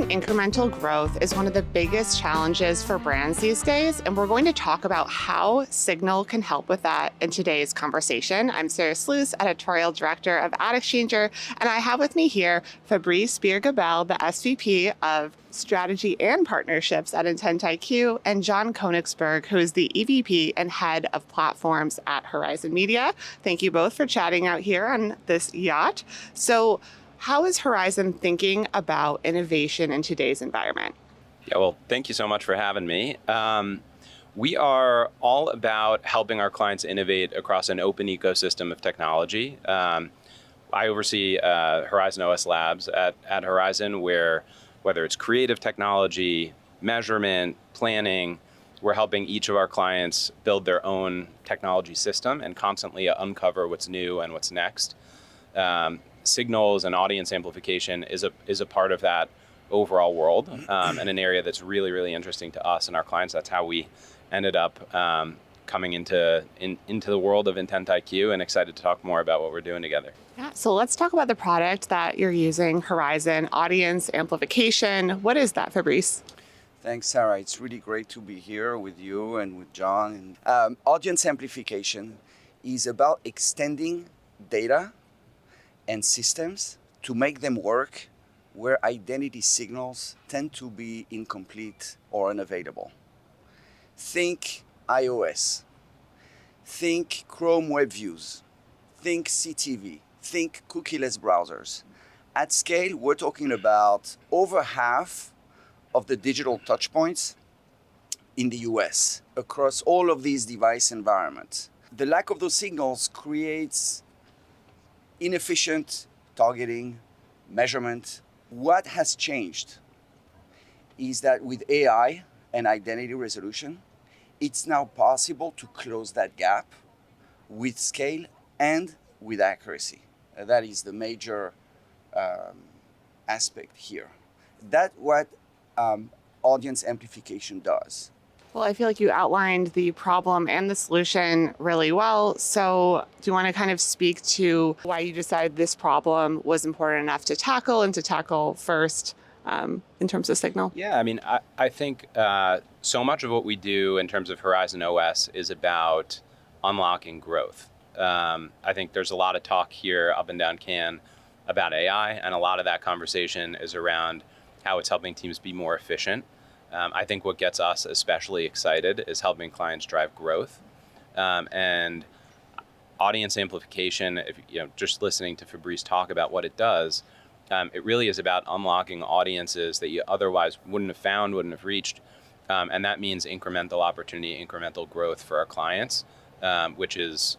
incremental growth is one of the biggest challenges for brands these days, and we're going to talk about how Signal can help with that in today's conversation. I'm Sarah Sluice, Editorial Director of Ad Exchanger, and I have with me here Fabrice Beer-Gabel, the SVP of Strategy and Partnerships at IntentIQ, and John Koenigsberg, who is the EVP and Head of Platforms at Horizon Media. Thank you both for chatting out here on this yacht. So, how is Horizon thinking about innovation in today's environment? Yeah, well, thank you so much for having me. We are all about helping our clients innovate across an open ecosystem of technology. I oversee Horizon OS Labs at Horizon, where whether it's creative technology, measurement, planning, we're helping each of our clients build their own technology system and constantly uncover what's new and what's next. Signals and audience amplification is a part of that overall world, and an area that's really, really interesting to us and our clients. That's how we ended up coming into the world of IntentIQ, and excited to talk more about what we're doing together. Yeah, so let's talk about the product that you're using, Horizon Audience Amplification. What is that, Fabrice? Thanks, Sarah. It's really great to be here with you and with John. Audience amplification is about extending data and systems to make them work where identity signals tend to be incomplete or unavailable. Think iOS, think Chrome webviews, think CTV, think cookieless browsers. At scale, we're talking about over half of the digital touchpoints in the US across all of these device environments. The lack of those signals creates inefficient targeting, measurement. What has changed is that with AI and identity resolution, it's now possible to close that gap with scale and with accuracy. That is the major aspect here. That's what audience amplification does. Well, I feel like you outlined the problem and the solution really well. So do you want to kind of speak to why you decided this problem was important enough to tackle and to tackle first in terms of Signal? Yeah, I mean, I think so much of what we do in terms of Horizon OS is about unlocking growth. I think there's a lot of talk here up and down CAN about AI, and a lot of that conversation is around how it's helping teams be more efficient. I think what gets us especially excited is helping clients drive growth. And audience amplification, if just listening to Fabrice talk about what it does, it really is about unlocking audiences that you otherwise wouldn't have found, wouldn't have reached. And that means incremental opportunity, incremental growth for our clients, which is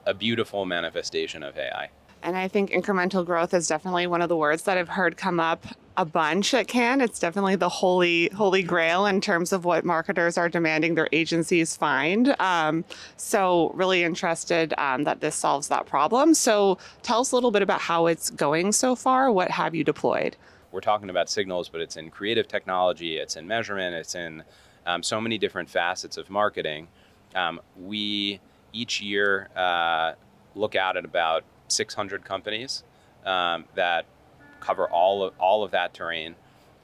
a beautiful manifestation of AI. And I think incremental growth is definitely one of the words that I've heard come up a bunch at CAN. It's definitely the holy grail in terms of what marketers are demanding their agencies find. So really interested that this solves that problem. So tell us a little bit about how it's going so far. What have you deployed? We're talking about signals, but it's in creative technology, it's in measurement, it's in so many different facets of marketing. We each year look out at about 600 companies that cover all of that terrain,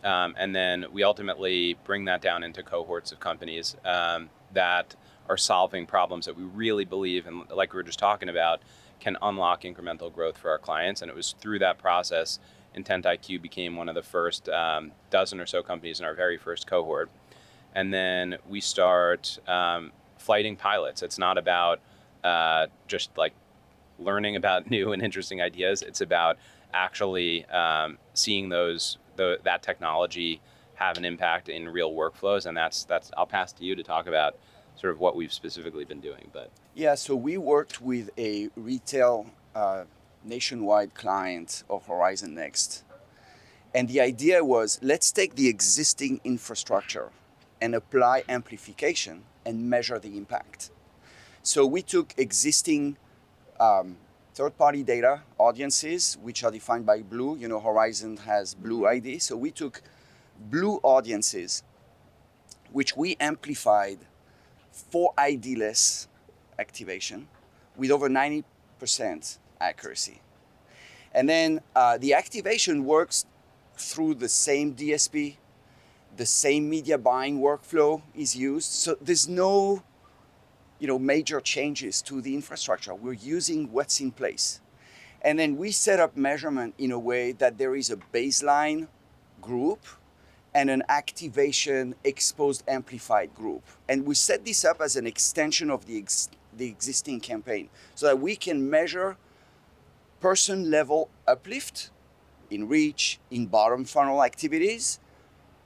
and then we ultimately bring that down into cohorts of companies that are solving problems that we really believe, and like we were just talking about, can unlock incremental growth for our clients. And it was through that process IntentIQ became one of the first dozen or so companies in our very first cohort. And then we start flighting pilots. It's not about just like learning about new and interesting ideas. It's about actually seeing that technology have an impact in real workflows, and that's. I'll pass to you to talk about sort of what we've specifically been doing. But yeah, so we worked with a retail nationwide client of Horizon Next, and the idea was, let's take the existing infrastructure and apply amplification and measure the impact. So we took existing third-party data audiences, which are defined by Blue. Horizon has Blue ID. So we took Blue audiences, which we amplified for ID-less activation with over 90% accuracy. And then the activation works through the same DSP, the same media buying workflow is used. So there's no major changes to the infrastructure. We're using what's in place. And then we set up measurement in a way that there is a baseline group and an activation exposed amplified group. And we set this up as an extension of the existing campaign so that we can measure person level uplift in reach, in bottom funnel activities,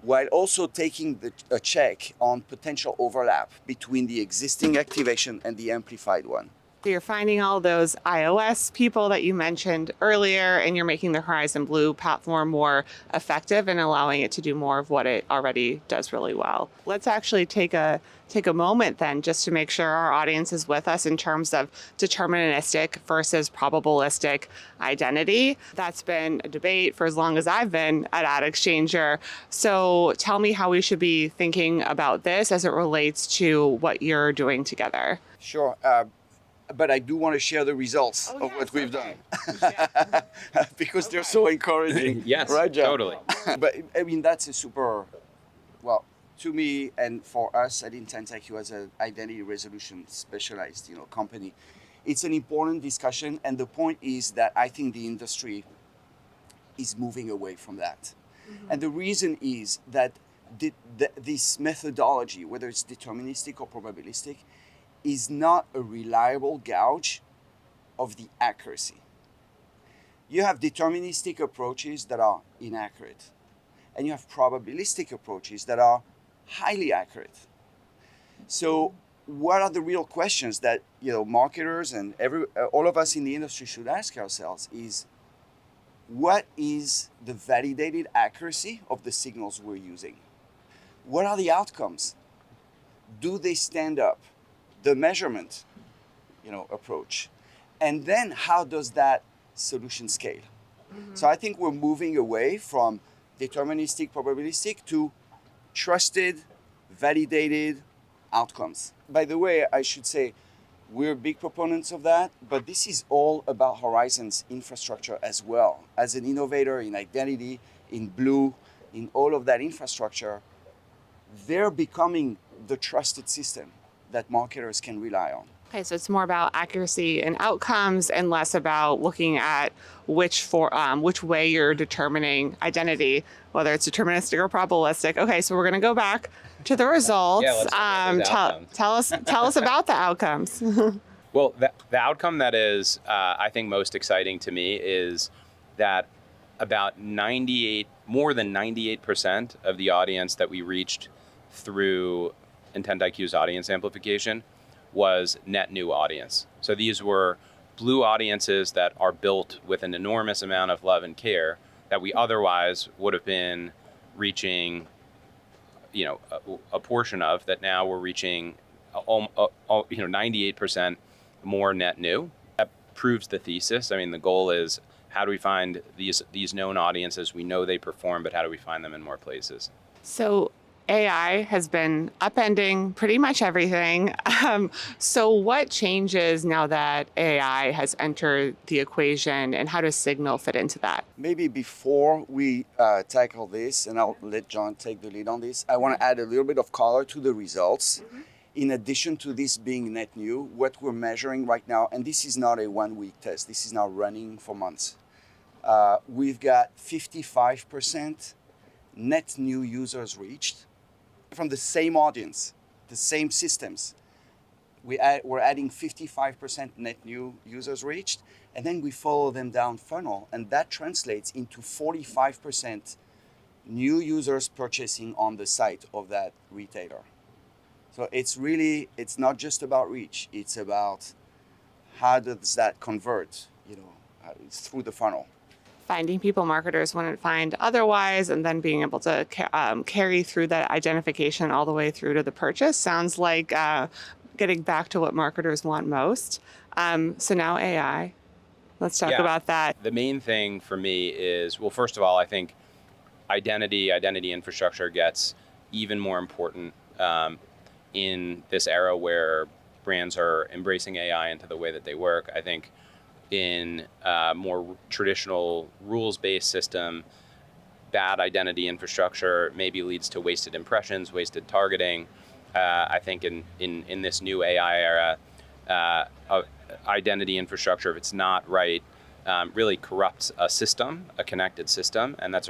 while also taking a check on potential overlap between the existing activation and the amplified one. So you're finding all those iOS people that you mentioned earlier, and you're making the Horizon Blue platform more effective and allowing it to do more of what it already does really well. Let's actually take a moment then just to make sure our audience is with us in terms of deterministic versus probabilistic identity. That's been a debate for as long as I've been at AdExchanger. So tell me how we should be thinking about this as it relates to what you're doing together. Sure. But I do want to share the results of what we've done because they're so encouraging. Yes, right, John? Totally. But I mean, that's a super, well, to me and for us at IntentIQ as an identity resolution specialized, company, it's an important discussion. And the point is that I think the industry is moving away from that. Mm-hmm. And the reason is that this methodology, whether it's deterministic or probabilistic, is not a reliable gauge of the accuracy. You have deterministic approaches that are inaccurate, and you have probabilistic approaches that are highly accurate. So what are the real questions that marketers and all of us in the industry should ask ourselves is, what is the validated accuracy of the signals we're using? What are the outcomes? Do they stand up? The measurement, approach. And then how does that solution scale? Mm-hmm. So I think we're moving away from deterministic, probabilistic to trusted, validated outcomes. By the way, I should say we're big proponents of that, but this is all about Horizon's infrastructure as well. As an innovator in identity, in Blue, in all of that infrastructure, they're becoming the trusted system that marketers can rely on. Okay, so it's more about accuracy and outcomes and less about looking at which way you're determining identity, whether it's deterministic or probabilistic. Okay, so we're going to go back to the results. Yeah, tell us about the outcomes. Well, the outcome that is, I think, most exciting to me is that about more than 98% of the audience that we reached through IntentIQ's audience amplification was net new audience. So these were Blue audiences that are built with an enormous amount of love and care that we otherwise would have been reaching, a portion of that now we're reaching, 98% more net new. That proves the thesis. I mean, the goal is, how do we find these known audiences? We know they perform, but how do we find them in more places? So AI has been upending pretty much everything. So what changes now that AI has entered the equation, and how does Signal fit into that? Maybe before we tackle this, and I'll let John take the lead on this, I want to add a little bit of color to the results. Mm-hmm. In addition to this being net new, what we're measuring right now, and this is not a 1-week test, this is now running for months. We've got 55% net new users reached from the same audience, the same systems. We're adding 55% net new users reached, and then we follow them down funnel, and that translates into 45% new users purchasing on the site of that retailer. So it's not just about reach, it's about how does that convert, it's through the funnel. Finding people marketers wouldn't find otherwise, and then being able to carry through that identification all the way through to the purchase sounds like getting back to what marketers want most. So now AI. Let's talk about that. The main thing for me is, well, first of all, I think identity infrastructure gets even more important in this era where brands are embracing AI into the way that they work. I think in a more traditional rules-based system, bad identity infrastructure maybe leads to wasted impressions, wasted targeting. I think in this new AI era, identity infrastructure, if it's not right, really corrupts a system, a connected system, and that's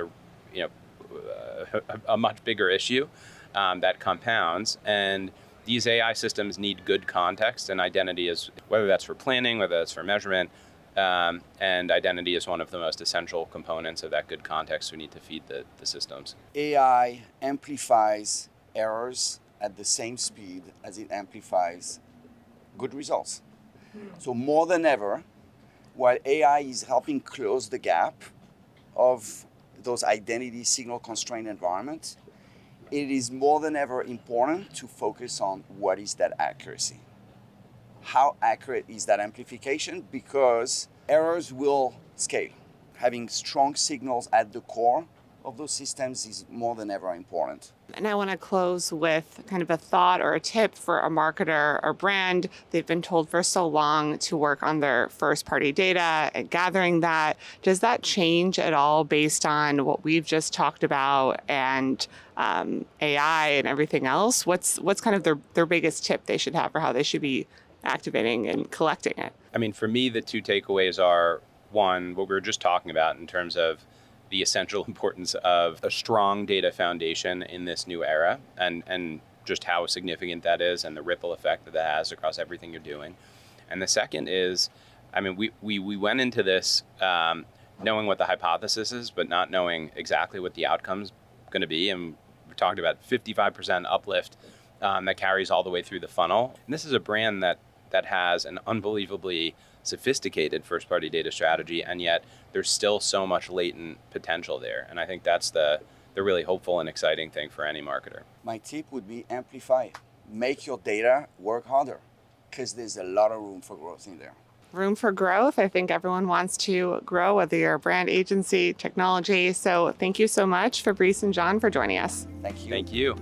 a much bigger issue that compounds. And these AI systems need good context, and identity is, whether that's for planning, whether that's for measurement, and identity is one of the most essential components of that good context we need to feed the systems. AI amplifies errors at the same speed as it amplifies good results. So more than ever, while AI is helping close the gap of those identity signal constrained environments, it is more than ever important to focus on what is that accuracy. How accurate is that amplification? Because errors will scale. Having strong signals at the core of those systems is more than ever important. And I want to close with kind of a thought or a tip for a marketer or brand. They've been told for so long to work on their first party data and gathering that. Does that change at all based on what we've just talked about and AI and everything else? What's kind of their biggest tip they should have for how they should be activating and collecting it? I mean, for me, the two takeaways are, one, what we were just talking about in terms of the essential importance of a strong data foundation in this new era, and just how significant that is and the ripple effect that has across everything you're doing. And the second is, I mean, we went into this knowing what the hypothesis is, but not knowing exactly what the outcome's going to be. And we talked about 55% uplift that carries all the way through the funnel. And this is a brand that has an unbelievably sophisticated first-party data strategy, and yet there's still so much latent potential there. And I think that's the really hopeful and exciting thing for any marketer. My tip would be amplify. Make your data work harder, because there's a lot of room for growth in there. Room for growth. I think everyone wants to grow, whether you're a brand, agency, technology. So thank you so much, Fabrice and John, for joining us. Thank you. Thank you.